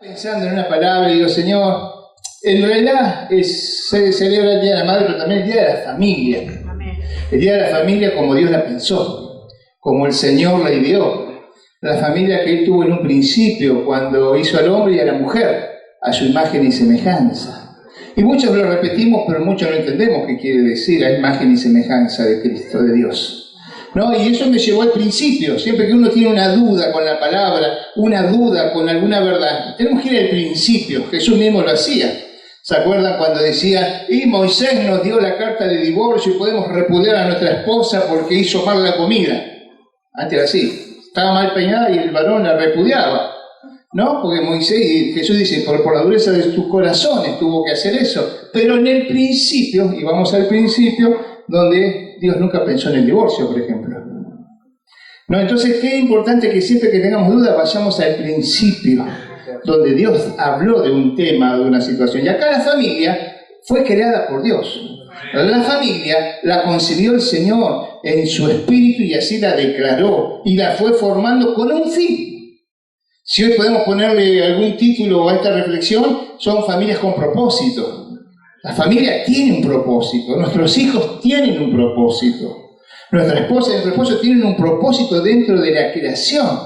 Pensando en una palabra y digo, Señor, en realidad se celebra el Día de la Madre, pero también el Día de la Familia. Amén. El Día de la Familia como Dios la pensó, como el Señor la ideó. La familia que Él tuvo en un principio, cuando hizo al hombre y a la mujer, a su imagen y semejanza. Y muchos lo repetimos, pero muchos no entendemos qué quiere decir la imagen y semejanza de Cristo, de Dios. ¿No? Y eso me llevó al principio. Siempre que uno tiene una duda con la palabra, una duda con alguna verdad, tenemos que ir al principio. Jesús mismo lo hacía. ¿Se acuerdan cuando decía, y Moisés nos dio la carta de divorcio y podemos repudiar a nuestra esposa porque hizo mal la comida? Antes era así. Estaba mal peinada y el varón la repudiaba. ¿No? Porque Moisés, Jesús dice, por la dureza de tus corazones tuvo que hacer eso. Pero en el principio, y vamos al principio, donde Dios nunca pensó en el divorcio, por ejemplo. ¿No? Entonces, qué importante que siempre que tengamos dudas vayamos al principio, donde Dios habló de un tema, de una situación. Y acá la familia fue creada por Dios. La familia la concibió el Señor en su espíritu y así la declaró y la fue formando con un fin. Si hoy podemos ponerle algún título a esta reflexión, son familias con propósito. La familia tiene un propósito, nuestros hijos tienen un propósito, nuestra esposa y nuestro esposo tienen un propósito dentro de la creación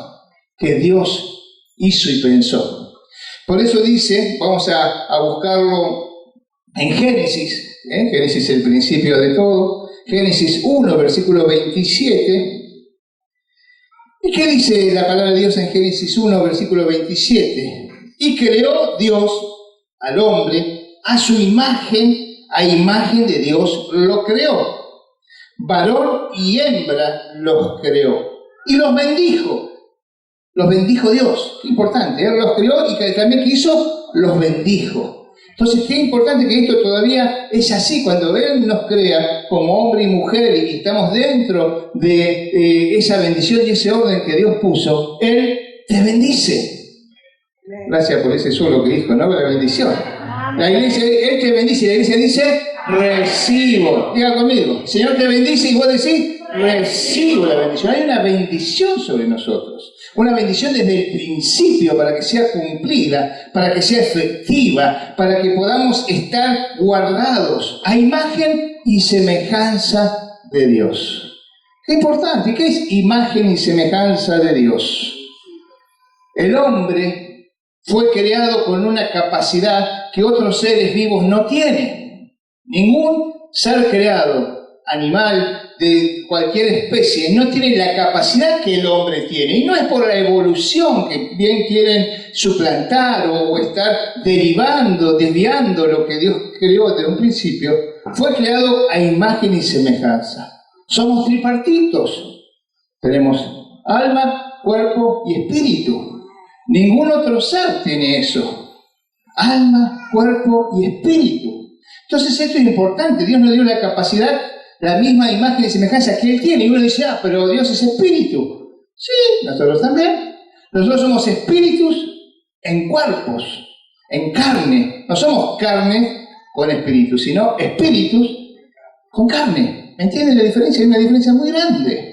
que Dios hizo y pensó. Por eso dice, vamos a buscarlo en Génesis, Génesis es el principio de todo, Génesis 1, versículo 27. ¿Y qué dice la palabra de Dios en Génesis 1, versículo 27? Y creó Dios al hombre a su imagen, a imagen de Dios lo creó. Varón y hembra los creó. Y los bendijo. Los bendijo Dios. Qué importante. Él los creó y también que hizo, los bendijo. Entonces, qué importante que esto todavía es así. Cuando Él nos crea como hombre y mujer y estamos dentro de esa bendición y ese orden que Dios puso, Él te bendice. Gracias por ese solo que dijo, ¿no? La bendición. La iglesia, Él te bendice, la iglesia dice, recibo. Diga conmigo, Señor te bendice y vos decís, recibo la bendición. Hay una bendición sobre nosotros. Una bendición desde el principio para que sea cumplida, para que sea efectiva, para que podamos estar guardados a imagen y semejanza de Dios. Qué importante, ¿qué es imagen y semejanza de Dios? El hombre fue creado con una capacidad que otros seres vivos no tienen. Ningún ser creado, animal, de cualquier especie, no tiene la capacidad que el hombre tiene. Y no es por la evolución que bien quieren suplantar o estar derivando, desviando lo que Dios creó desde un principio. Fue creado a imagen y semejanza. Somos tripartitos. Tenemos alma, cuerpo y espíritu. Ningún otro ser tiene eso. Alma, cuerpo y espíritu. Entonces esto es importante. Dios nos dio la capacidad, la misma imagen y semejanza que Él tiene. Y uno dice, pero Dios es espíritu. Sí, nosotros también. Nosotros somos espíritus en cuerpos, en carne. No somos carne con espíritu, sino espíritus con carne. ¿Me entienden la diferencia? Hay una diferencia muy grande.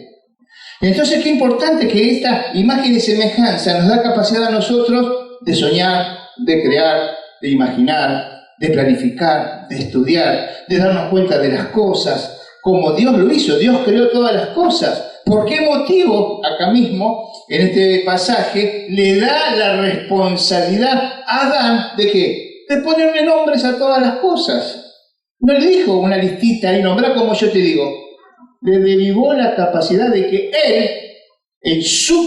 Entonces, qué importante que esta imagen y semejanza nos da capacidad a nosotros de soñar, de crear, de imaginar, de planificar, de estudiar, de darnos cuenta de las cosas, como Dios lo hizo. Dios creó todas las cosas. ¿Por qué motivo? Acá mismo, en este pasaje, le da la responsabilidad a Adán ¿de qué? De ponerle nombres a todas las cosas. No le dijo una listita y nombrar como yo te digo. Le derivó la capacidad de que Él, en su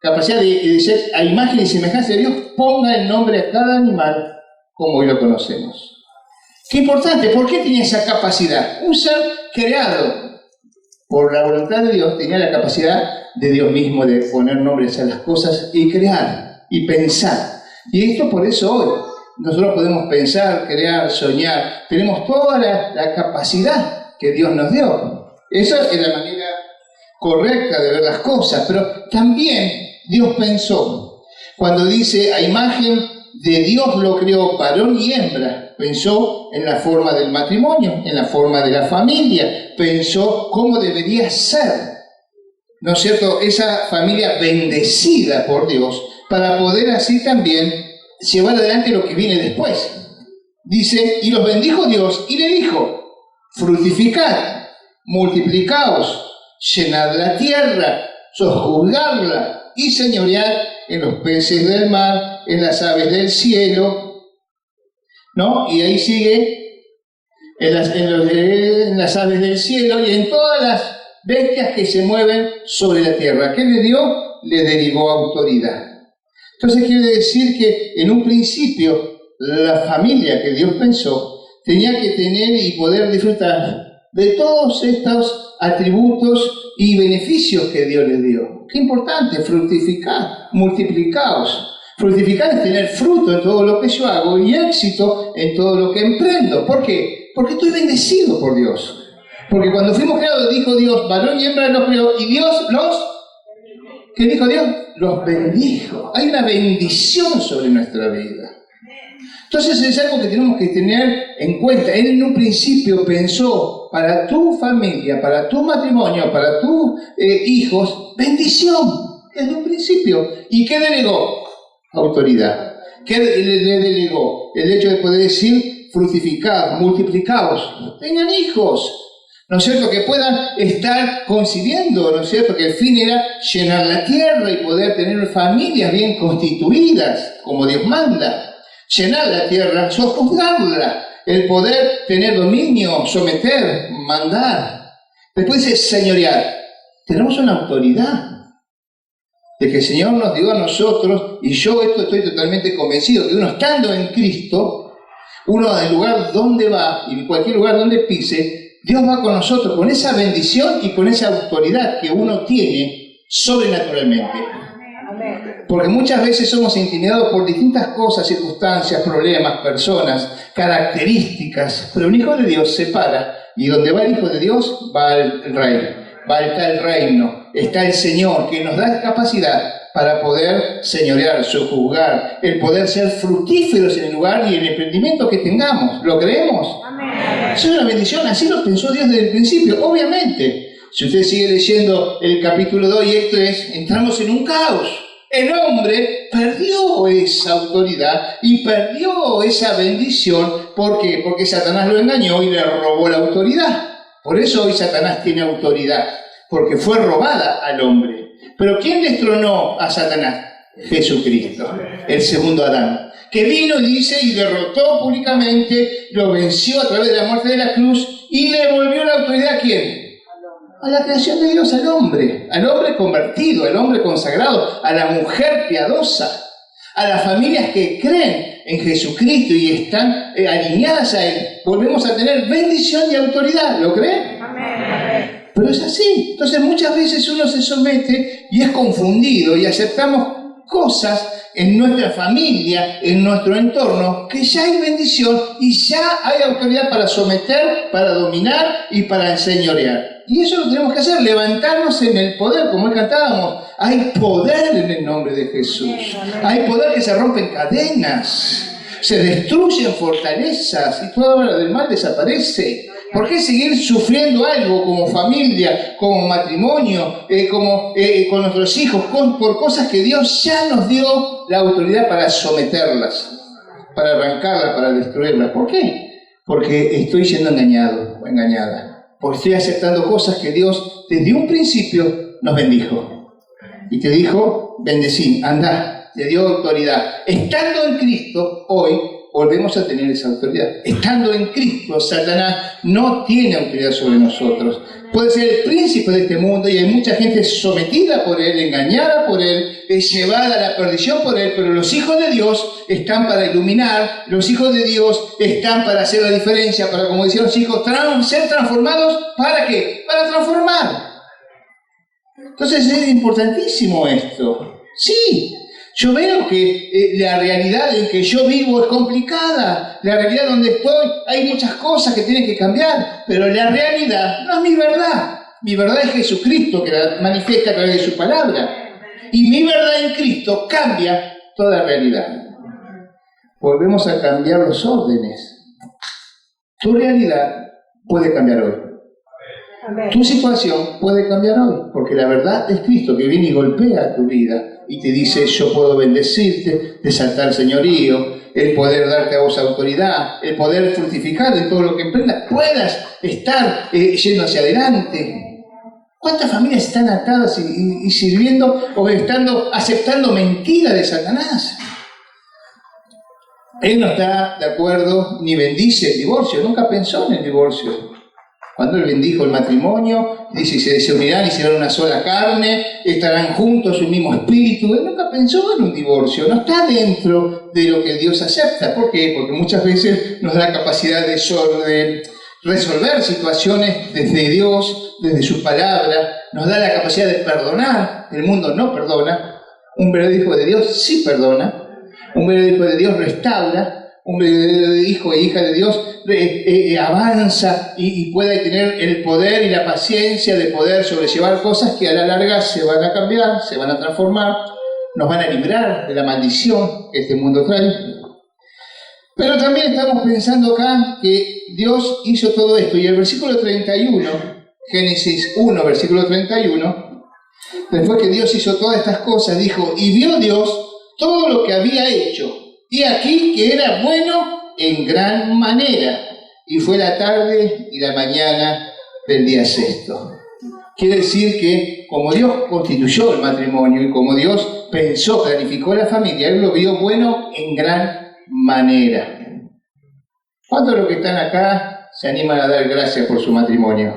capacidad de ser a imagen y semejanza de Dios, ponga el nombre a cada animal como hoy lo conocemos. Qué importante, ¿por qué tenía esa capacidad? Un ser creado por la voluntad de Dios tenía la capacidad de Dios mismo de poner nombres a las cosas y crear y pensar. Y esto por eso hoy nosotros podemos pensar, crear, soñar. Tenemos toda la capacidad que Dios nos dio. Esa es la manera correcta de ver las cosas, pero también Dios pensó. Cuando dice a imagen de Dios lo creó varón y hembra, pensó en la forma del matrimonio, en la forma de la familia, pensó cómo debería ser, ¿no es cierto?, esa familia bendecida por Dios, para poder así también llevar adelante lo que viene después. Dice, y los bendijo Dios y le dijo, fructificad, multiplicaos, llenad la tierra, sojuzgadla y señoread en los peces del mar, en las aves del cielo, ¿no? Y ahí sigue, en las aves del cielo y en todas las bestias que se mueven sobre la tierra. ¿Qué le dio? Le derivó autoridad. Entonces quiere decir que en un principio la familia que Dios pensó tenía que tener y poder disfrutar de todos estos atributos y beneficios que Dios les dio. Qué importante, fructificar, multiplicaos. Fructificar es tener fruto en todo lo que yo hago y éxito en todo lo que emprendo. ¿Por qué? Porque estoy bendecido por Dios. Porque cuando fuimos creados, dijo Dios, varón y hembra los creó, y Dios ¿qué dijo Dios? Los bendijo. Hay una bendición sobre nuestra vida. Entonces es algo que tenemos que tener en cuenta. Él en un principio pensó para tu familia, para tu matrimonio, para tus hijos, bendición, desde un principio. ¿Y qué delegó? Autoridad. ¿Qué le delegó? El hecho de poder decir, fructificad, multiplicaos, tengan hijos. ¿No es cierto? Que puedan estar concibiendo, ¿no es cierto? Que el fin era llenar la tierra y poder tener familias bien constituidas, como Dios manda. Llenar la tierra, sojuzgarla, el poder tener dominio, someter, mandar. Después dice señorear. Tenemos una autoridad de que el Señor nos dio a nosotros, y yo esto estoy totalmente convencido, que uno estando en Cristo, uno del lugar donde va, y en cualquier lugar donde pise, Dios va con nosotros, con esa bendición y con esa autoridad que uno tiene sobrenaturalmente. Porque muchas veces somos intimidados por distintas cosas, circunstancias, problemas, personas, características, pero un hijo de Dios se para, y donde va el hijo de Dios va el rey, está el reino, está el Señor, que nos da capacidad para poder señorear, sojuzgar, el poder ser fructíferos en el lugar y en el emprendimiento que tengamos. ¿Lo creemos? Amén. Es una bendición, así lo pensó Dios desde el principio. Obviamente, si usted sigue leyendo el capítulo 2 y esto es, entramos en un caos. El hombre perdió esa autoridad y perdió esa bendición. ¿Por qué? Porque Satanás lo engañó y le robó la autoridad. Por eso hoy Satanás tiene autoridad, porque fue robada al hombre. Pero ¿quién destronó a Satanás? Jesucristo, el segundo Adán, que vino, dice, y derrotó públicamente, lo venció a través de la muerte de la cruz y le devolvió la autoridad ¿a quién? A la creación de Dios, al hombre convertido, al hombre consagrado, a la mujer piadosa, a las familias que creen en Jesucristo y están alineadas a Él. Volvemos a tener bendición y autoridad, ¿lo creen? Amén. Pero es así. Entonces muchas veces uno se somete y es confundido y aceptamos cosas en nuestra familia, en nuestro entorno, que ya hay bendición y ya hay autoridad para someter, para dominar y para enseñorear. Y eso lo tenemos que hacer, levantarnos en el poder, como hoy cantábamos. Hay poder en el nombre de Jesús. Hay poder que se rompen cadenas, se destruyen fortalezas y toda obra del mal desaparece. ¿Por qué seguir sufriendo algo como familia, como matrimonio, con nuestros hijos, por cosas que Dios ya nos dio la autoridad para someterlas, para arrancarlas, para destruirlas? ¿Por qué? Porque estoy siendo engañado o engañada. Porque estoy aceptando cosas que Dios desde un principio nos bendijo. Y te dijo, bendecí, andá, te dio autoridad. Estando en Cristo, hoy volvemos a tener esa autoridad. Estando en Cristo, Satanás no tiene autoridad sobre nosotros. Puede ser el príncipe de este mundo y hay mucha gente sometida por él, engañada por él, llevada a la perdición por él, pero los hijos de Dios están para iluminar, los hijos de Dios están para hacer la diferencia, para, como decían los hijos, ser transformados. ¿Para qué? Para transformar. Entonces es importantísimo esto. Sí. Yo veo que la realidad en que yo vivo es complicada. La realidad donde estoy, hay muchas cosas que tienen que cambiar. Pero la realidad no es mi verdad. Mi verdad es Jesucristo, que la manifiesta a través de su palabra. Y mi verdad en Cristo cambia toda realidad. Volvemos a cambiar los órdenes. Tu realidad puede cambiar hoy. Tu situación puede cambiar hoy. Porque la verdad es Cristo que viene y golpea tu vida y te dice: yo puedo bendecirte, desatar señorío, el poder darte a vos autoridad, el poder fructificar en todo lo que emprendas, puedas estar yendo hacia adelante. ¿Cuántas familias están atadas y sirviendo o aceptando mentiras de Satanás? Él no está de acuerdo ni bendice el divorcio, nunca pensó en el divorcio. Cuando él bendijo el matrimonio, dice: se unirán y serán una sola carne, estarán juntos un mismo espíritu. Él nunca pensó en un divorcio, no está dentro de lo que Dios acepta. ¿Por qué? Porque muchas veces nos da la capacidad de resolver situaciones desde Dios, desde su palabra, nos da la capacidad de perdonar. El mundo no perdona, un verdadero hijo de Dios sí perdona. Un verdadero hijo de Dios restaura, un verdadero hijo e hija de Dios avanza y puede tener el poder y la paciencia de poder sobrellevar cosas que a la larga se van a cambiar, se van a transformar, nos van a librar de la maldición que este mundo trae. Pero también estamos pensando acá que Dios hizo todo esto, y el versículo 31, Génesis 1, versículo 31, después que Dios hizo todas estas cosas, dijo: y vio Dios todo lo que había hecho, y aquí que era bueno en gran manera, y fue la tarde y la mañana del día sexto. Quiere decir que como Dios constituyó el matrimonio y como Dios pensó, planificó la familia, Él lo vio bueno en gran manera. ¿Cuántos de los que están acá se animan a dar gracias por su matrimonio?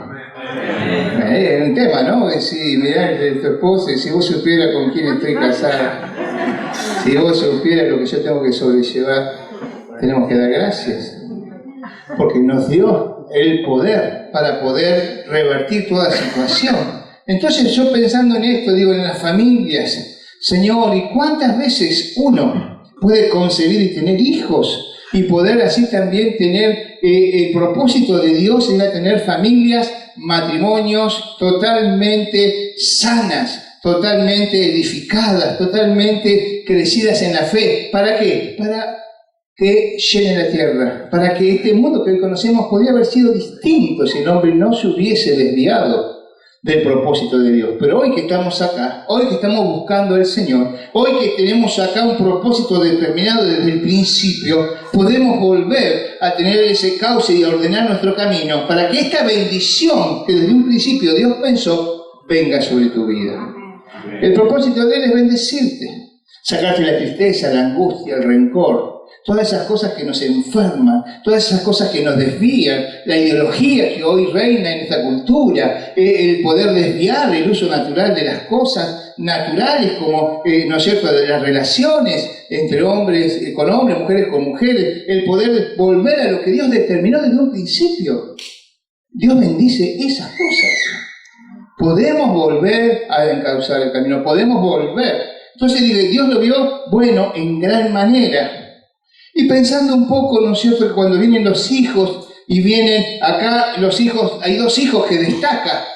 Es un tema, ¿no? Sí, mirá, tu esposa, si vos supieras con quién estoy casada, si vos supieras lo que yo tengo que sobrellevar, tenemos que dar gracias. Porque nos dio el poder para poder revertir toda situación. Entonces yo pensando en esto, digo, en las familias, Señor, ¿y cuántas veces uno puede concebir y tener hijos? Y poder así también tener el propósito de Dios era tener familias, matrimonios totalmente sanas, totalmente edificadas, totalmente crecidas en la fe. ¿Para qué? Para que llene la tierra, para que este mundo que hoy conocemos podría haber sido distinto si el hombre no se hubiese desviado del propósito de Dios. Pero hoy que estamos acá, hoy que estamos buscando al Señor, hoy que tenemos acá un propósito determinado desde el principio, podemos volver a tener ese cauce y a ordenar nuestro camino para que esta bendición que desde un principio Dios pensó venga sobre tu vida. El propósito de Él es bendecirte, sacarte la tristeza, la angustia, el rencor, todas esas cosas que nos enferman, todas esas cosas que nos desvían, la ideología que hoy reina en esta cultura, el poder desviar el uso natural de las cosas naturales, como, ¿no es cierto?, de las relaciones entre hombres con hombres, mujeres con mujeres, el poder volver a lo que Dios determinó desde un principio. Dios bendice esas cosas. Podemos volver a encauzar el camino, podemos volver. Entonces Dios lo vio bueno en gran manera. Y pensando un poco, ¿no es cierto?, que cuando vienen los hijos, y vienen acá los hijos, hay dos hijos que destaca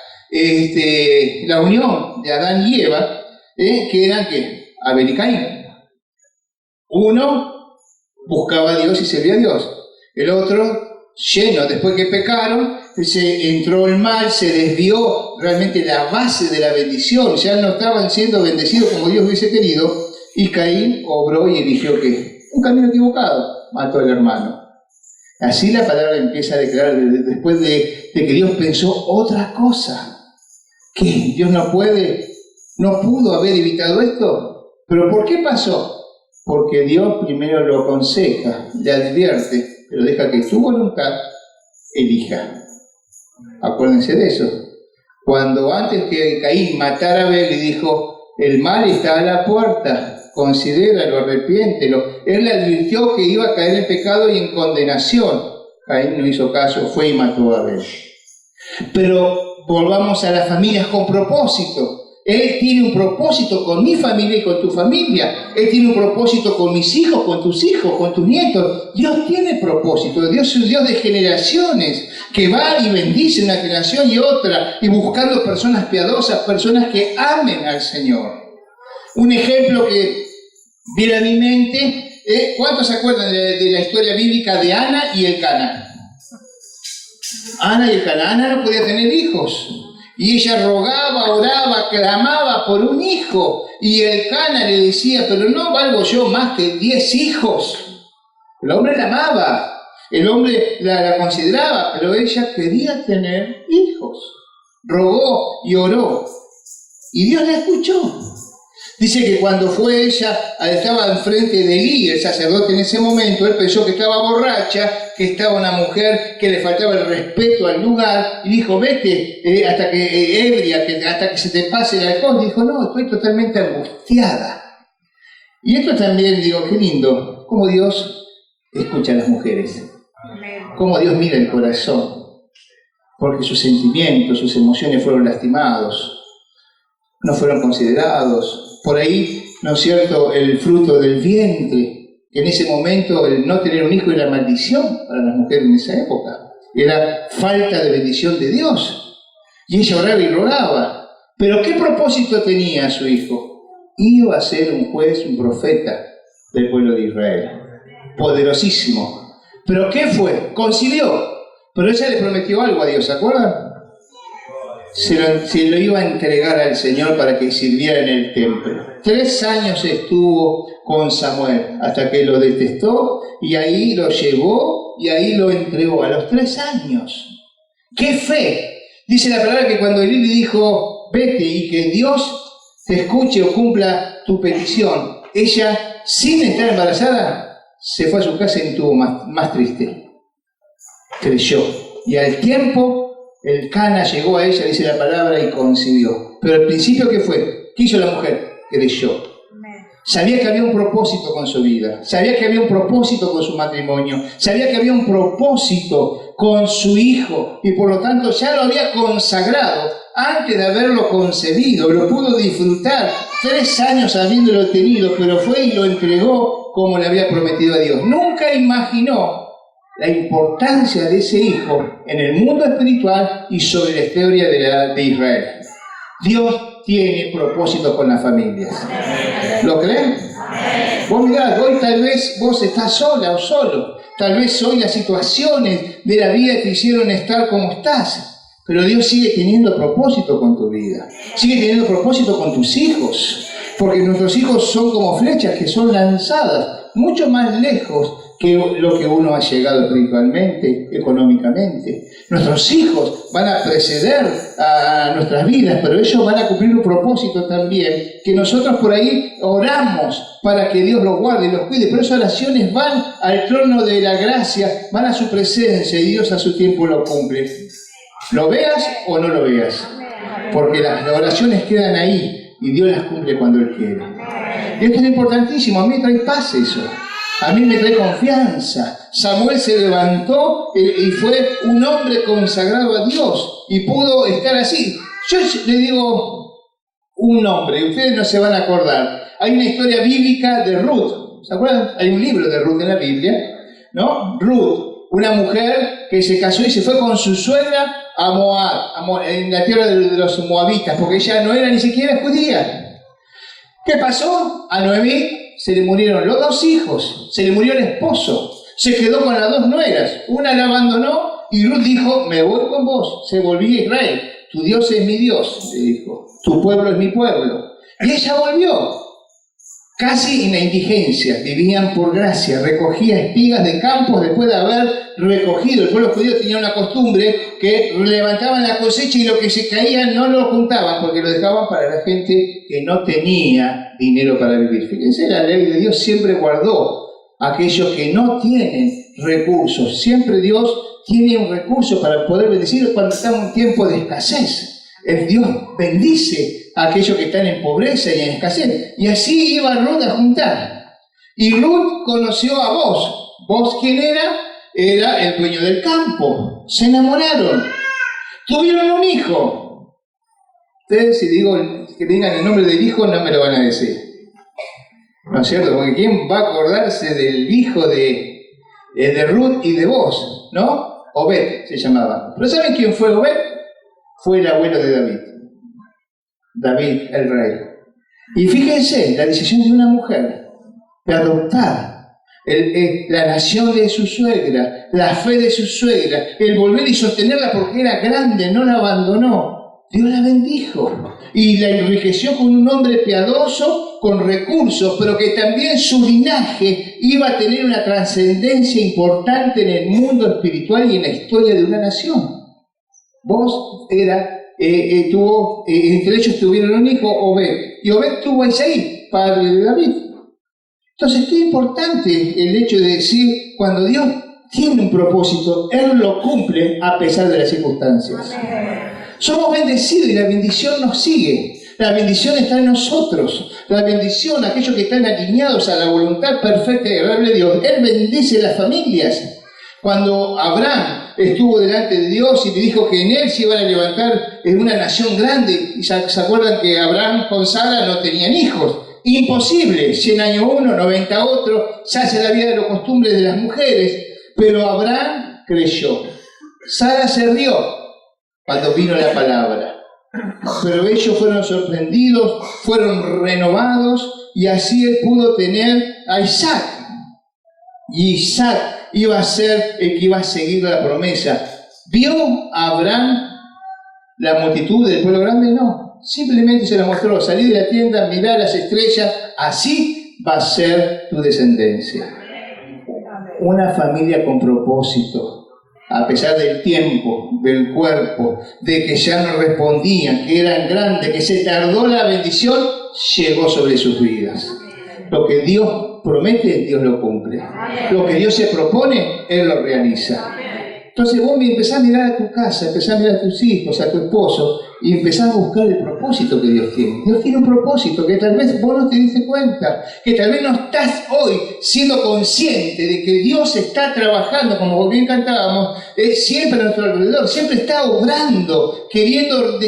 la unión de Adán y Eva, que eran ¿qué? Abel y Caín. Uno buscaba a Dios y servía a Dios. El otro, lleno, después que pecaron, se entró el mal, se desvió realmente la base de la bendición, ya no estaban siendo bendecidos como Dios hubiese querido, y Caín obró y eligió ¿qué? Un camino equivocado, mató al hermano. Así la palabra empieza a declarar después de que Dios pensó otra cosa. ¿Qué? ¿Dios no pudo haber evitado esto? ¿Pero por qué pasó? Porque Dios primero lo aconseja, le advierte, pero deja que su voluntad elija. Acuérdense de eso. Cuando antes que Caín matara a Abel, le dijo: el mal está a la puerta, considéralo, arrepiéntelo. Él le advirtió que iba a caer en pecado y en condenación. Caín no hizo caso, fue y mató a Abel. Pero volvamos a las familias con propósito. Él tiene un propósito con mi familia y con tu familia. Él tiene un propósito con mis hijos, con tus nietos. Dios tiene propósito. Dios es un Dios de generaciones que va y bendice una generación y otra, y buscando personas piadosas, personas que amen al Señor. Un ejemplo que viene a mi mente, ¿cuántos se acuerdan de la historia bíblica de Ana y Elcana? Ana y Elcana. Ana no podía tener hijos. Y ella rogaba, oraba, clamaba por un hijo. Y el Cana le decía, pero no valgo yo más que 10 hijos. El hombre la amaba, el hombre la consideraba, pero ella quería tener hijos. Rogó y oró. Y Dios la escuchó. Dice que cuando fue ella, estaba enfrente de Elí, el sacerdote en ese momento, él pensó que estaba borracha, que estaba una mujer que le faltaba el respeto al lugar, y dijo, vete hasta que ebria, hasta que se te pase el alcohol. Dijo, no, estoy totalmente angustiada. Y esto también, digo, qué lindo, cómo Dios escucha a las mujeres, cómo Dios mira el corazón, porque sus sentimientos, sus emociones fueron lastimados, no fueron considerados. Por ahí, ¿no es cierto?, el fruto del vientre, que en ese momento el no tener un hijo era maldición para las mujeres en esa época, era falta de bendición de Dios. Y ella oraba y rogaba. Pero ¿qué propósito tenía su hijo? Iba a ser un juez, un profeta del pueblo de Israel. Poderosísimo. ¿Pero qué fue? Concibió. Pero ella le prometió algo a Dios, ¿se acuerdan? Se lo iba a entregar al Señor para que sirviera en el templo. 3 años estuvo con Samuel hasta que lo detestó y ahí lo llevó y ahí lo entregó a los 3 años. ¡Qué fe! Dice la palabra que cuando Elí le dijo, vete y que Dios te escuche o cumpla tu petición, ella, sin estar embarazada, se fue a su casa y estuvo más triste. Creyó. Y al tiempo, el Cana llegó a ella, dice la palabra, y concibió. Pero al principio, ¿qué fue? ¿Qué hizo la mujer? Creyó. Sabía que había un propósito con su vida, sabía que había un propósito con su matrimonio, sabía que había un propósito con su hijo y por lo tanto ya lo había consagrado antes de haberlo concebido, lo pudo disfrutar 3 años habiéndolo tenido, pero fue y lo entregó como le había prometido a Dios. Nunca imaginó la importancia de ese hijo en el mundo espiritual y sobre la historia de Israel. Dios tiene propósito con las familias. ¿Lo creen? Vos mirá, hoy tal vez vos estás sola o solo. Tal vez hoy las situaciones de la vida te hicieron estar como estás. Pero Dios sigue teniendo propósito con tu vida. Sigue teniendo propósito con tus hijos. Porque nuestros hijos son como flechas que son lanzadas mucho más lejos que lo que uno ha llegado espiritualmente, económicamente. Nuestros hijos van a preceder a nuestras vidas, pero ellos van a cumplir un propósito también, que nosotros por ahí oramos para que Dios los guarde y los cuide, pero esas oraciones van al trono de la gracia, van a su presencia y Dios a su tiempo lo cumple. ¿Lo veas o no lo veas? Porque las oraciones quedan ahí y Dios las cumple cuando Él quiere. Y esto es importantísimo, a mí me trae paz eso. A mí me trae confianza. Samuel se levantó y fue un hombre consagrado a Dios y pudo estar así. Yo le digo un nombre, ustedes no se van a acordar. Hay una historia bíblica de Ruth, ¿se acuerdan? Hay un libro de Ruth en la Biblia, ¿no? Ruth, una mujer que se casó y se fue con su suegra a Moab, en la tierra de los moabitas, porque ella no era ni siquiera judía. ¿Qué pasó? A Noemí se le murieron los 2 hijos, se le murió el esposo, se quedó con las 2 nueras, una la abandonó y Ruth dijo, me voy con vos, se volvió a Israel, tu Dios es mi Dios, le dijo, tu pueblo es mi pueblo. Y ella volvió, casi en la indigencia, vivían por gracia, recogía espigas de campos después de haber recogido. El pueblo judío tenía una costumbre que levantaban la cosecha y lo que se caía no lo juntaban porque lo dejaban para la gente que no tenía dinero para vivir. Fíjense, la ley de Dios siempre guardó a aquellos que no tienen recursos. Siempre Dios tiene un recurso para poder bendecir cuando estamos en tiempo de escasez. El Dios bendice a aquellos que están en pobreza y en escasez. Y así iba Ruth a juntar. Y Ruth conoció a Boaz. ¿Boaz quién era? Era el dueño del campo. Se enamoraron. Tuvieron un hijo. Ustedes, si digo que digan el nombre del hijo, no me lo van a decir. ¿No es cierto? Porque ¿quién va a acordarse del hijo de Ruth y de Boaz? ¿No? Obed se llamaba. ¿Pero saben quién fue Obed? Fue el abuelo de David. David, el rey. Y fíjense, la decisión de una mujer de adoptar la nación de su suegra, la fe de su suegra, el volver y sostenerla porque era grande, no la abandonó. Dios la bendijo y la enriqueció con un hombre piadoso, con recursos, pero que también su linaje iba a tener una trascendencia importante en el mundo espiritual y en la historia de una nación. Vos entre ellos tuvieron un hijo, Obed, y Obed tuvo a Isaí, padre de David. Entonces, qué importante el hecho de decir, cuando Dios tiene un propósito, Él lo cumple a pesar de las circunstancias. Somos bendecidos y la bendición nos sigue. La bendición está en nosotros. La bendición, aquellos que están alineados a la voluntad perfecta y agradable de Dios, Él bendice las familias. Cuando Abraham estuvo delante de Dios y le dijo que en él se iban a levantar una nación grande, y se acuerdan que Abraham con Sara no tenían hijos. Imposible, 100 años uno, 90 otro, ya se había de los costumbres de las mujeres, pero Abraham creyó. Sara se rió cuando vino la palabra, pero ellos fueron sorprendidos, fueron renovados, y así él pudo tener a Isaac. Y Isaac iba a ser el que iba a seguir la promesa. ¿Vio a Abraham la multitud del pueblo grande? No, simplemente se la mostró. Salí de la tienda, mirá las estrellas, así va a ser tu descendencia. Una familia con propósito, a pesar del tiempo, del cuerpo, de que ya no respondían, que eran grandes, que se tardó la bendición, llegó sobre sus vidas. Lo que Dios promete, Dios lo cumple. Lo que Dios se propone, Él lo realiza. Entonces vos empezás a mirar a tu casa, empezás a mirar a tus hijos, a tu esposo, y empezás a buscar el propósito que Dios tiene. Dios tiene un propósito que tal vez vos no te diste cuenta, que tal vez no estás hoy siendo consciente de que Dios está trabajando, como bien cantábamos, siempre a nuestro alrededor, siempre está obrando, queriendo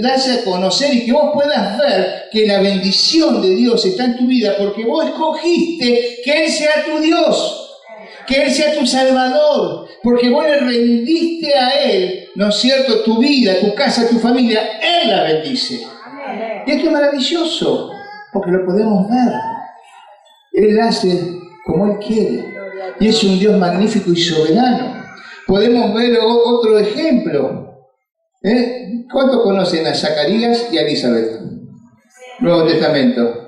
darse a conocer y que vos puedas ver que la bendición de Dios está en tu vida porque vos escogiste que Él sea tu Dios, que Él sea tu Salvador, porque vos le rendiste a Él, ¿no es cierto?, tu vida, tu casa, tu familia, Él la bendice. Y esto es maravilloso, porque lo podemos ver. Él hace como Él quiere, y es un Dios magnífico y soberano. Podemos ver otro ejemplo. ¿Cuántos conocen a Zacarías y a Elizabeth? Nuevo Testamento.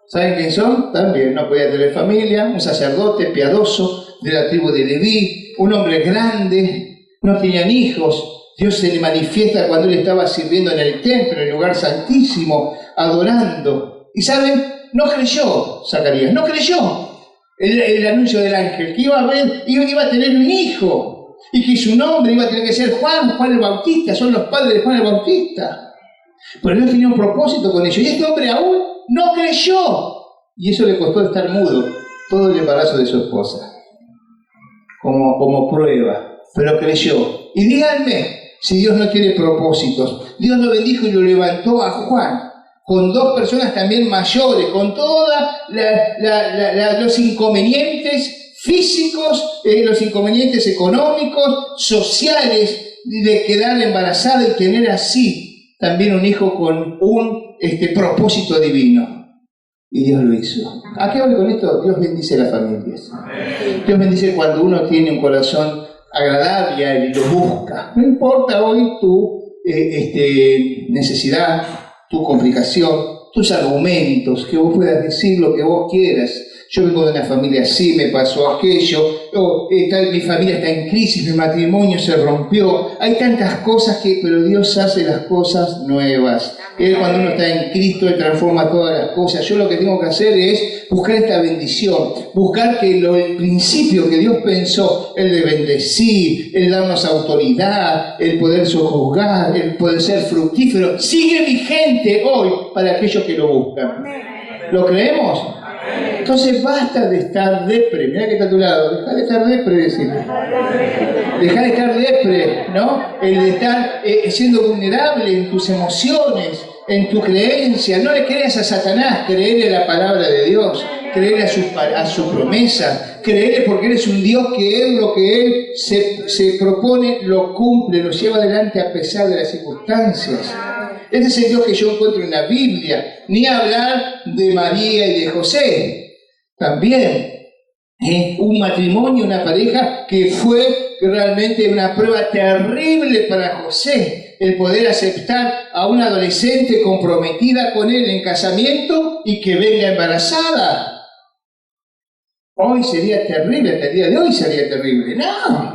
¿Saben quién son? También no podía tener familia, un sacerdote piadoso de la tribu de Leví, un hombre grande, no tenían hijos. Dios se le manifiesta cuando él estaba sirviendo en el templo, en el lugar santísimo, adorando. Y ¿saben? No creyó Zacarías, no creyó el anuncio del ángel, que iba a tener un hijo, y que su nombre iba a tener que ser Juan el Bautista, son los padres de Juan el Bautista. Pero Dios tenía un propósito con ellos, y este hombre aún no creyó, y eso le costó estar mudo todo el embarazo de su esposa, como prueba, pero creyó. Y díganme si Dios no tiene propósitos. Dios lo bendijo y lo levantó a Juan, con 2 personas también mayores, con todos los inconvenientes físicos, los inconvenientes económicos, sociales, de quedar embarazada y tener así también un hijo con un propósito divino. Y Dios lo hizo. ¿A qué voy con esto? Dios bendice a las familias. Dios bendice cuando uno tiene un corazón agradable a Él y lo busca. No importa hoy tu necesidad, tu complicación, tus argumentos, que vos puedas decir lo que vos quieras. Yo vengo de una familia así, me pasó aquello, mi familia está en crisis, mi matrimonio se rompió. Hay tantas cosas pero Dios hace las cosas nuevas. Él, cuando uno está en Cristo, Él transforma todas las cosas. Yo lo que tengo que hacer es buscar esta bendición, buscar que el principio que Dios pensó, el de bendecir, el darnos autoridad, el poder sojuzgar, el poder ser fructífero, sigue vigente hoy para aquellos que lo buscan. ¿Lo creemos? Entonces basta de estar depre. Mirá que está a tu lado. Dejá de estar depre, decirle. Dejá de estar depre, ¿no? El de estar siendo vulnerable en tus emociones, en tu creencia. No le creas a Satanás, creerle la palabra de Dios, creerle a su promesa, creerle porque eres un Dios que Él, lo que Él se propone, lo cumple, lo lleva adelante a pesar de las circunstancias. Este es el Dios que yo encuentro en la Biblia. Ni hablar de María y de José. También un matrimonio, una pareja que fue realmente una prueba terrible para José. el poder aceptar a una adolescente comprometida con él en casamiento y que venga embarazada. Hoy sería terrible, hasta el día de hoy sería terrible. No,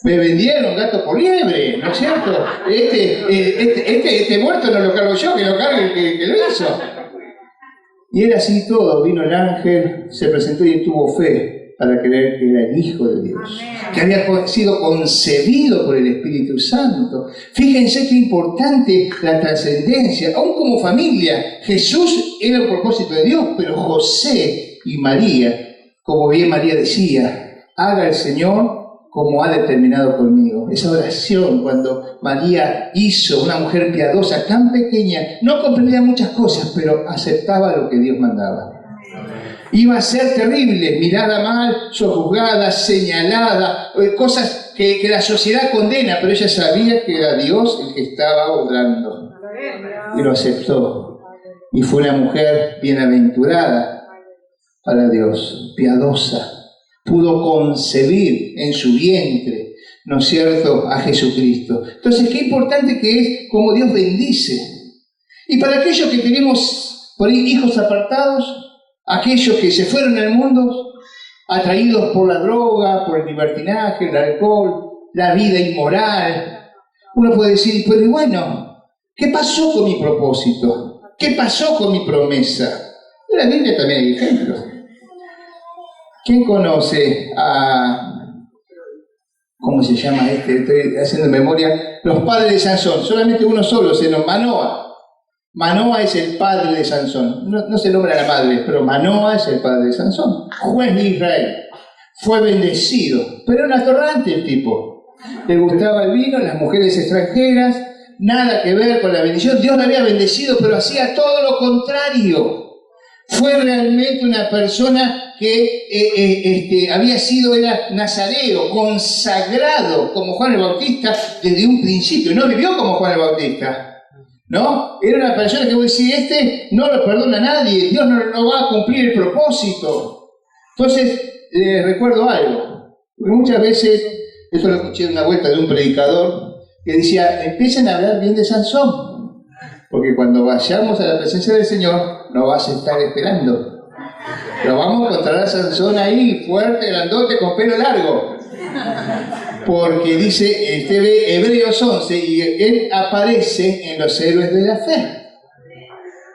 me vendieron gato por liebre, ¿no es cierto? Este muerto no lo cargo yo, que lo cargue el que lo hizo. Y era así todo. Vino el ángel, se presentó y tuvo fe para creer que era el Hijo de Dios, que había sido concebido por el Espíritu Santo. Fíjense qué importante la trascendencia. Aún como familia, Jesús era el propósito de Dios, pero José y María, como bien María decía, haga el Señor como ha determinado conmigo. Esa oración, cuando María hizo, una mujer piadosa, tan pequeña, no comprendía muchas cosas, pero aceptaba lo que Dios mandaba. Iba a ser terrible, mirada mal, sojuzgada, señalada, cosas que la sociedad condena, pero ella sabía que era Dios el que estaba obrando. Y lo aceptó. Y fue una mujer bienaventurada para Dios, piadosa. Pudo concebir en su vientre, ¿no es cierto?, a Jesucristo. Entonces, qué importante que es cómo Dios bendice. Y para aquellos que tenemos por ahí hijos apartados, aquellos que se fueron al mundo, atraídos por la droga, por el libertinaje, el alcohol, la vida inmoral, uno puede decir, pues bueno, ¿qué pasó con mi propósito? ¿Qué pasó con mi promesa? En la Biblia también hay ejemplos. ¿Quién conoce a, cómo se llama este? Estoy haciendo memoria, los padres de Sansón. Solamente uno solo, Manoa. Manoa es el padre de Sansón. No se nombra a la madre, pero Manoa es el padre de Sansón. Juez de Israel. Fue bendecido, pero era un atorrante el tipo. Le gustaba el vino, las mujeres extranjeras, nada que ver con la bendición. Dios le había bendecido, pero hacía todo lo contrario. Fue realmente una persona que era nazareo, consagrado como Juan el Bautista desde un principio. No vivió como Juan el Bautista, ¿no? Era una persona que vos decís, no lo perdona a nadie, Dios no va a cumplir el propósito. Entonces, les recuerdo algo. Muchas veces, esto lo escuché de una vuelta de un predicador, que decía, empiecen a hablar bien de Sansón. Porque cuando vayamos a la presencia del Señor, no vas a estar esperando. Lo vamos a encontrar a Sansón ahí, fuerte, grandote, con pelo largo. Porque dice, ve Hebreos 11, y él aparece en los héroes de la fe.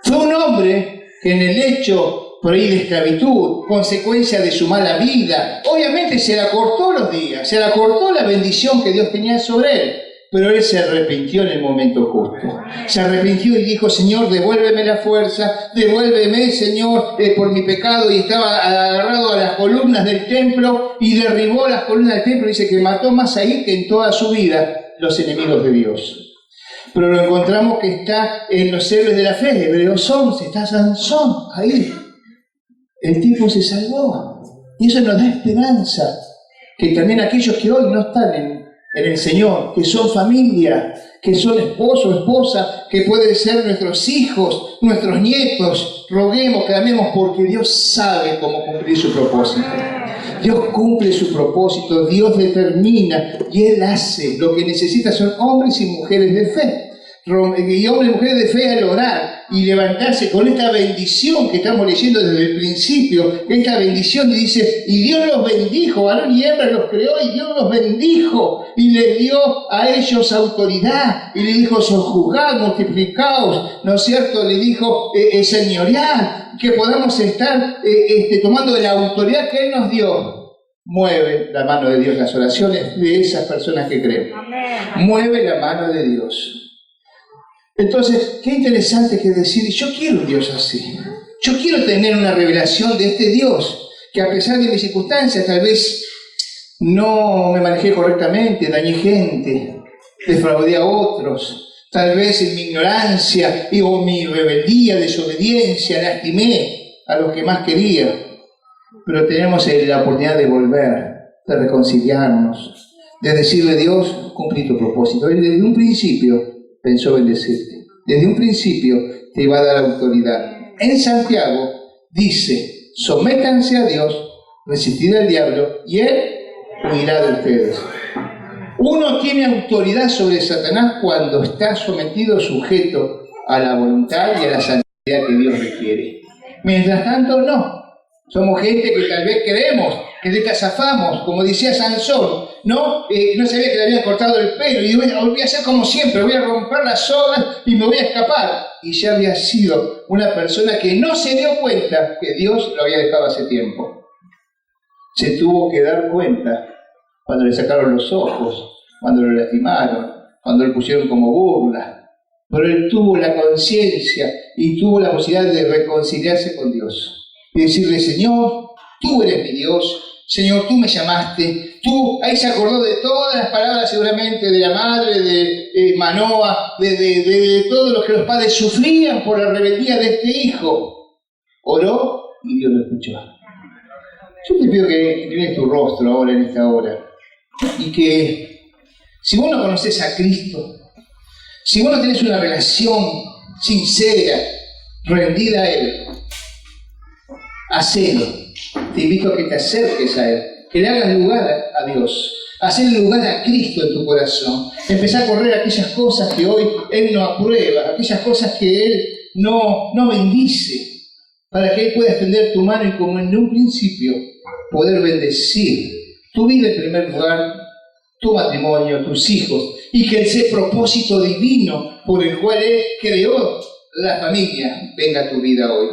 Fue un hombre que en el hecho, por ahí de esclavitud, consecuencia de su mala vida, obviamente se le acortó los días, se le acortó la bendición que Dios tenía sobre él. Pero él se arrepintió en el momento justo. Se arrepintió y dijo, Señor, devuélveme la fuerza, devuélveme, Señor, por mi pecado. Y estaba agarrado a las columnas del templo y derribó las columnas del templo. Dice que mató más ahí que en toda su vida los enemigos de Dios. Pero lo encontramos que está en los héroes de la fe, Hebreos 11, está Sansón ahí. El tipo se salvó. Y eso nos da esperanza. Que también aquellos que hoy no están en el Señor, que son familia, que son esposo, esposa, que pueden ser nuestros hijos, nuestros nietos, roguemos, clamemos, porque Dios sabe cómo cumplir su propósito. Dios cumple su propósito, Dios determina y Él hace. Lo que necesita son hombres y mujeres de fe. Y hombres y mujeres de fe al orar y levantarse con esta bendición que estamos leyendo desde el principio, esta bendición, y dice, y Dios los bendijo, varón y hembra los creó, y Dios los bendijo, y les dio a ellos autoridad, y le dijo, sojuzgad, multiplicaos, ¿no es cierto? Le dijo, señoread, que podamos estar tomando de la autoridad que Él nos dio. Mueve la mano de Dios las oraciones de esas personas que creen. Amén. Mueve la mano de Dios. Entonces, qué interesante que decir, yo quiero un Dios así. Yo quiero tener una revelación de este Dios, que a pesar de mis circunstancias, tal vez no me manejé correctamente, dañé gente, defraudé a otros, tal vez en mi ignorancia o mi rebeldía, desobediencia, lastimé a los que más quería. Pero tenemos la oportunidad de volver, de reconciliarnos, de decirle, Dios, cumplí tu propósito. Él desde un principio pensó bendecirte. Desde un principio te iba a dar autoridad. En Santiago dice, sométanse a Dios, resistid al diablo y Él huirá de ustedes. Uno tiene autoridad sobre Satanás cuando está sometido, sujeto a la voluntad y a la santidad que Dios requiere. Mientras tanto, no. Somos gente que tal vez creemos, que de esta zafamos, como decía Sansón, ¿no? No sabía que le habían cortado el pelo y voy a hacer como siempre, voy a romper las sogas y me voy a escapar. Y ya había sido una persona que no se dio cuenta que Dios lo había dejado hace tiempo. Se tuvo que dar cuenta cuando le sacaron los ojos, cuando lo lastimaron, cuando lo pusieron como burla. Pero él tuvo la conciencia y tuvo la posibilidad de reconciliarse con Dios. Y decirle, Señor, tú eres mi Dios, Señor, tú me llamaste, ahí se acordó de todas las palabras seguramente de la madre, de Manoa, de todos los que los padres sufrían por la rebeldía de este hijo. Oró y Dios lo escuchó. Yo te pido que inclines tu rostro ahora en esta hora y que si vos no conoces a Cristo, si vos no tenés una relación sincera, rendida a Él, hacelo. Te invito a que te acerques a Él, que le hagas lugar a Dios, hacerle lugar a Cristo en tu corazón. Empezar a correr aquellas cosas que hoy Él no aprueba, aquellas cosas que Él no bendice, para que Él pueda extender tu mano y como en un principio poder bendecir tu vida en primer lugar, tu matrimonio, tus hijos, y que ese propósito divino por el cual Él creó la familia venga a tu vida hoy.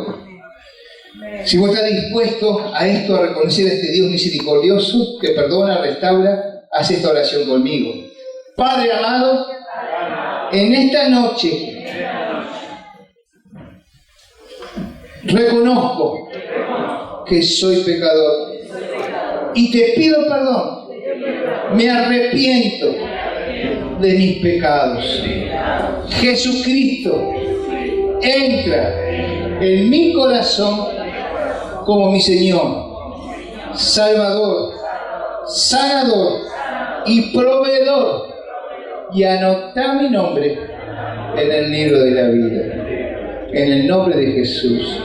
Si vos estás dispuesto a esto, a reconocer a este Dios misericordioso que perdona, restaura, haz esta oración conmigo. Padre amado, en esta noche reconozco que soy pecador y te pido perdón. Me arrepiento de mis pecados. Jesucristo, entra en mi corazón como mi Señor, Salvador, sanador y proveedor, y anotá mi nombre en el libro de la vida. En el nombre de Jesús.